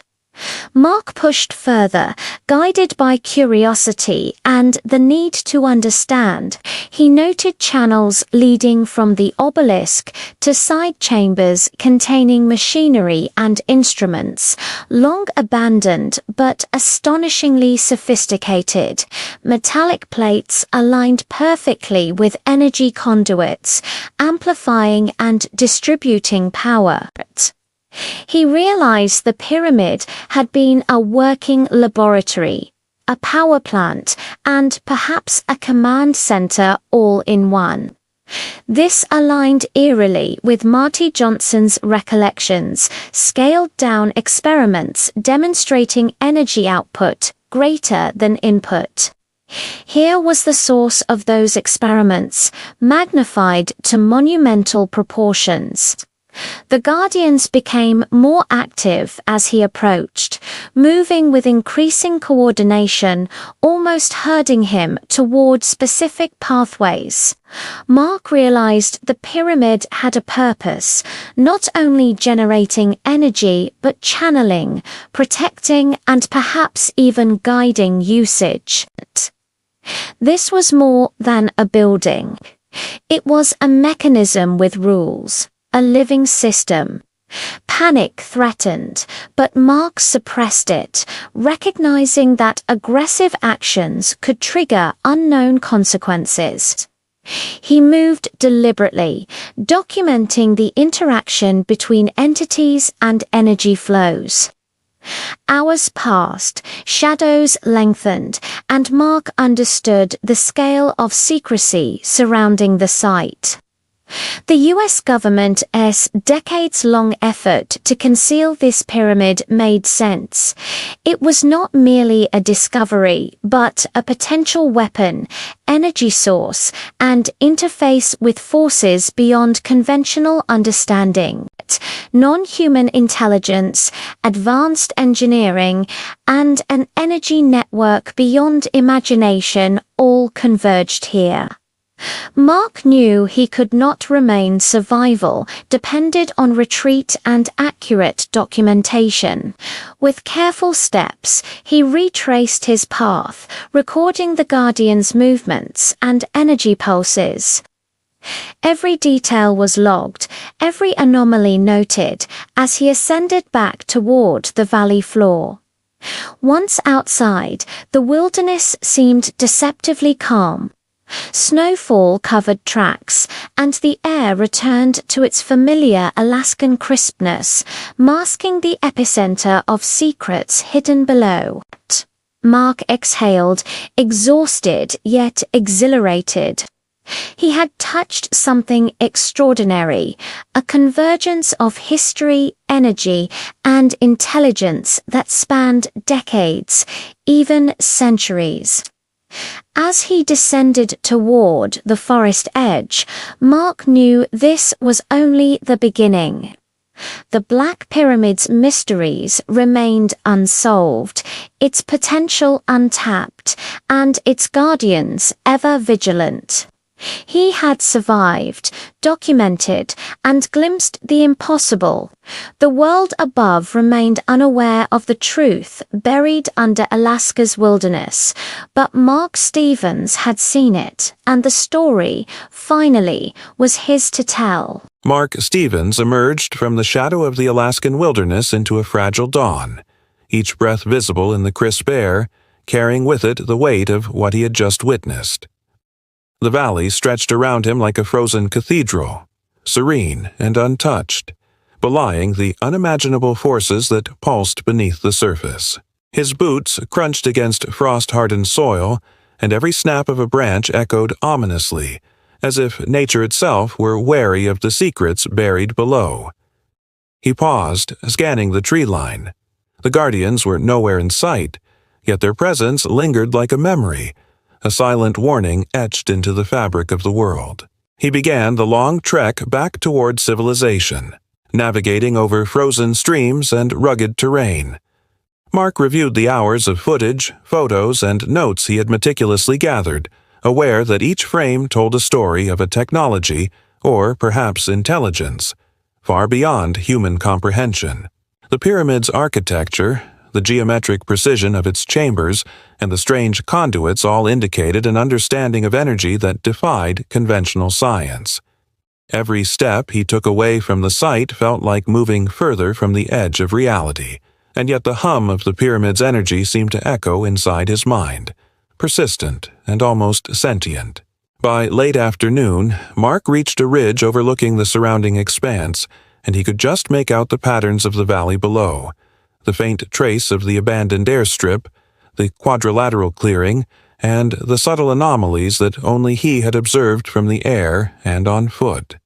Mark pushed further, guided by curiosity and the need to understand. He noted channels leading from the obelisk to side chambers containing machinery and instruments, long abandoned but astonishingly sophisticated. Metallic plates aligned perfectly with energy conduits, amplifying and distributing power. He realized the pyramid had been a working laboratory, a power plant, and perhaps a command center all in one. This aligned eerily with Marty Johnson's recollections, scaled-down experiments demonstrating energy output greater than input. Here was the source of those experiments, magnified to monumental proportions. The Guardians became more active as he approached, moving with increasing coordination, almost herding him toward specific pathways. Mark realized the pyramid had a purpose, not only generating energy but channeling, protecting, and perhaps even guiding usage. This was more than a building. It was a mechanism with rules. A living system. Panic threatened, but Mark suppressed it, recognizing that aggressive actions could trigger unknown consequences. He moved deliberately, documenting the interaction between entities and energy flows. Hours passed, shadows lengthened, and Mark understood the scale of secrecy surrounding the site. The U.S. government's decades-long effort to conceal this pyramid made sense. It was not merely a discovery, but a potential weapon, energy source, and interface with forces beyond conventional understanding. Non-human intelligence, advanced engineering, and an energy network beyond imagination all converged here. Mark knew he could not remain. Survival depended on retreat and accurate documentation. With careful steps, he retraced his path, recording the Guardian's movements and energy pulses. Every detail was logged, every anomaly noted, as he ascended back toward the valley floor. Once outside, the wilderness seemed deceptively calm. Snowfall covered tracks, and the air returned to its familiar Alaskan crispness, masking the epicenter of secrets hidden below. Mark exhaled, exhausted yet exhilarated. He had touched something extraordinary, a convergence of history, energy, and intelligence that spanned decades, even centuries. As he descended toward the forest edge, Mark knew this was only the beginning. The Black Pyramid's mysteries remained unsolved, its potential untapped, and its guardians ever vigilant. He had survived, documented, and glimpsed the impossible. The world above remained unaware of the truth buried under Alaska's wilderness, but Mark Stevens had seen it, and the story, finally, was his to tell. Mark Stevens emerged from the shadow of the Alaskan wilderness into a fragile dawn, each breath visible in the crisp air, carrying with it the weight of what he had just witnessed. The valley stretched around him like a frozen cathedral, serene and untouched, belying the unimaginable forces that pulsed beneath the surface. His boots crunched against frost-hardened soil, and every snap of a branch echoed ominously, as if nature itself were wary of the secrets buried below. He paused, scanning the tree line. The Guardians were nowhere in sight, yet their presence lingered like a memory, a silent warning etched into the fabric of the world. He began the long trek back toward civilization, navigating over frozen streams and rugged terrain. Mark reviewed the hours of footage, photos, and notes he had meticulously gathered, aware that each frame told a story of a technology, or perhaps intelligence, far beyond human comprehension. The pyramid's architecture, the geometric precision of its chambers, and the strange conduits all indicated an understanding of energy that defied conventional science. Every step he took away from the site felt like moving further from the edge of reality, and yet the hum of the pyramid's energy seemed to echo inside his mind, persistent and almost sentient. By late afternoon, Mark reached a ridge overlooking the surrounding expanse, and he could just make out the patterns of the valley below, the faint trace of the abandoned airstrip, the quadrilateral clearing, and the subtle anomalies that only he had observed from the air and on foot.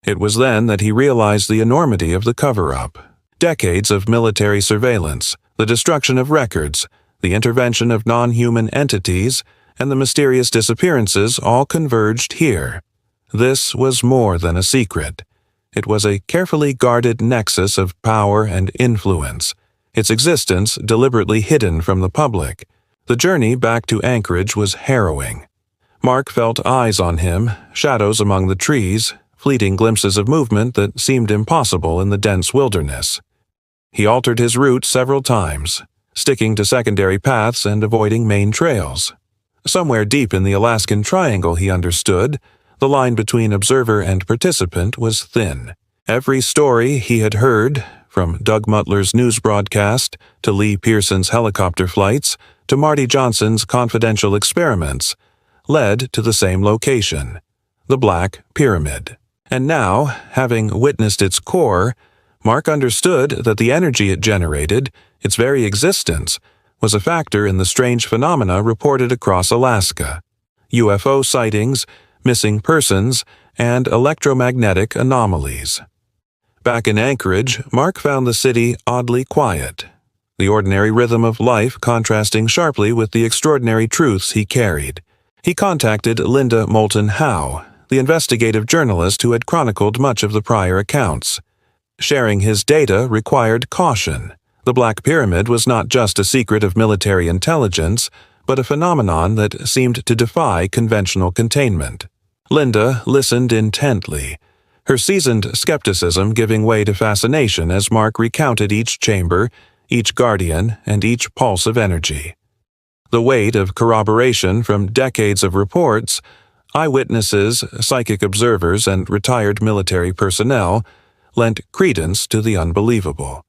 It was then that he realized the enormity of the cover-up. Decades of military surveillance, the destruction of records, the intervention of non-human entities, and the mysterious disappearances all converged here. This was more than a secret. It was a carefully guarded nexus of power and influence, its existence deliberately hidden from the public. The journey back to Anchorage was harrowing. Mark felt eyes on him, shadows among the trees, fleeting glimpses of movement that seemed impossible in the dense wilderness. He altered his route several times, sticking to secondary paths and avoiding main trails. Somewhere deep in the Alaskan Triangle, he understood, the line between observer and participant was thin. Every story he had heard, from Doug Mutler's news broadcast to Lee Pearson's helicopter flights to Marty Johnson's confidential experiments, led to the same location, the Black Pyramid. And now, having witnessed its core, Mark understood that the energy it generated, its very existence, was a factor in the strange phenomena reported across Alaska: UFO sightings, missing persons, and electromagnetic anomalies. Back in Anchorage, Mark found the city oddly quiet, the ordinary rhythm of life contrasting sharply with the extraordinary truths he carried. He contacted Linda Moulton Howe, the investigative journalist who had chronicled much of the prior accounts. Sharing his data required caution. The Black Pyramid was not just a secret of military intelligence, but a phenomenon that seemed to defy conventional containment. Linda listened intently, her seasoned skepticism giving way to fascination as Mark recounted each chamber, each guardian, and each pulse of energy. The weight of corroboration from decades of reports, eyewitnesses, psychic observers, and retired military personnel lent credence to the unbelievable.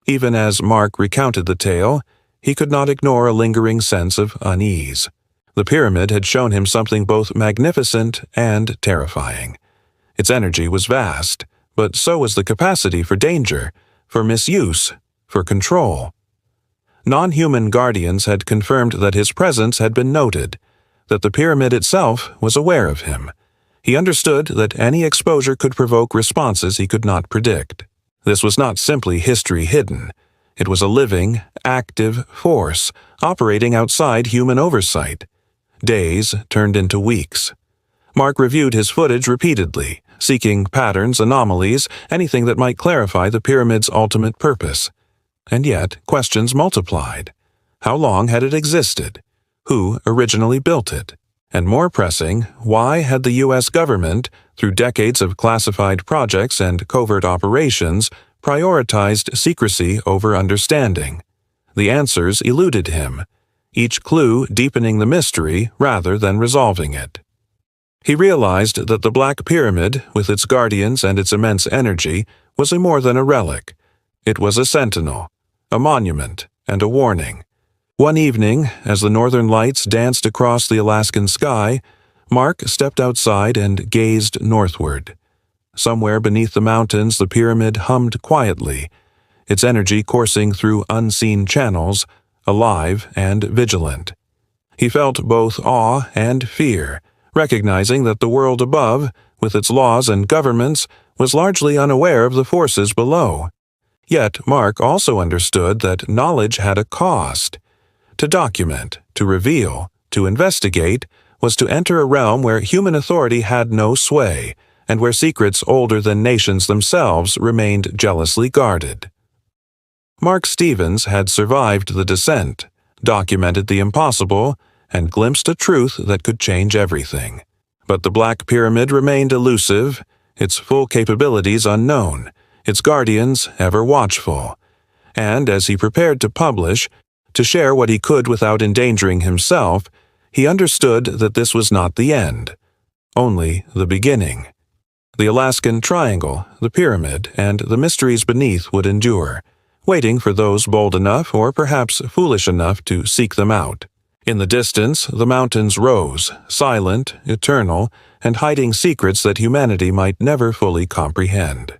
Even as Mark recounted the tale, he could not ignore a lingering sense of unease. The pyramid had shown him something both magnificent and terrifying. Its energy was vast, but so was the capacity for danger, for misuse, for control. Non-human guardians had confirmed that his presence had been noted, that the pyramid itself was aware of him. He understood that any exposure could provoke responses he could not predict. This was not simply history hidden. It was a living, active force operating outside human oversight. Days turned into weeks. Mark reviewed his footage repeatedly, seeking patterns, anomalies, anything that might clarify the pyramid's ultimate purpose. And yet, questions multiplied. How long had it existed? Who originally built it? And more pressing, why had the U.S. government, through decades of classified projects and covert operations, prioritized secrecy over understanding? The answers eluded him, each clue deepening the mystery rather than resolving it. He realized that the Black Pyramid, with its guardians and its immense energy, was more than a relic. It was a sentinel, a monument, and a warning. One evening, as the northern lights danced across the Alaskan sky, Mark stepped outside and gazed northward. Somewhere beneath the mountains, the pyramid hummed quietly, its energy coursing through unseen channels, alive and vigilant. He felt both awe and fear, recognizing that the world above, with its laws and governments, was largely unaware of the forces below. Yet Mark also understood that knowledge had a cost. To document, to reveal, to investigate was to enter a realm where human authority had no sway, and where secrets older than nations themselves remained jealously guarded. Mark Stevens had survived the descent, documented the impossible, and glimpsed a truth that could change everything. But the Black Pyramid remained elusive, its full capabilities unknown, its guardians ever watchful. And as he prepared to publish, to share what he could without endangering himself, he understood that this was not the end, only the beginning. The Alaskan Triangle, the pyramid, and the mysteries beneath would endure, waiting for those bold enough or perhaps foolish enough to seek them out. In the distance, the mountains rose, silent, eternal, and hiding secrets that humanity might never fully comprehend.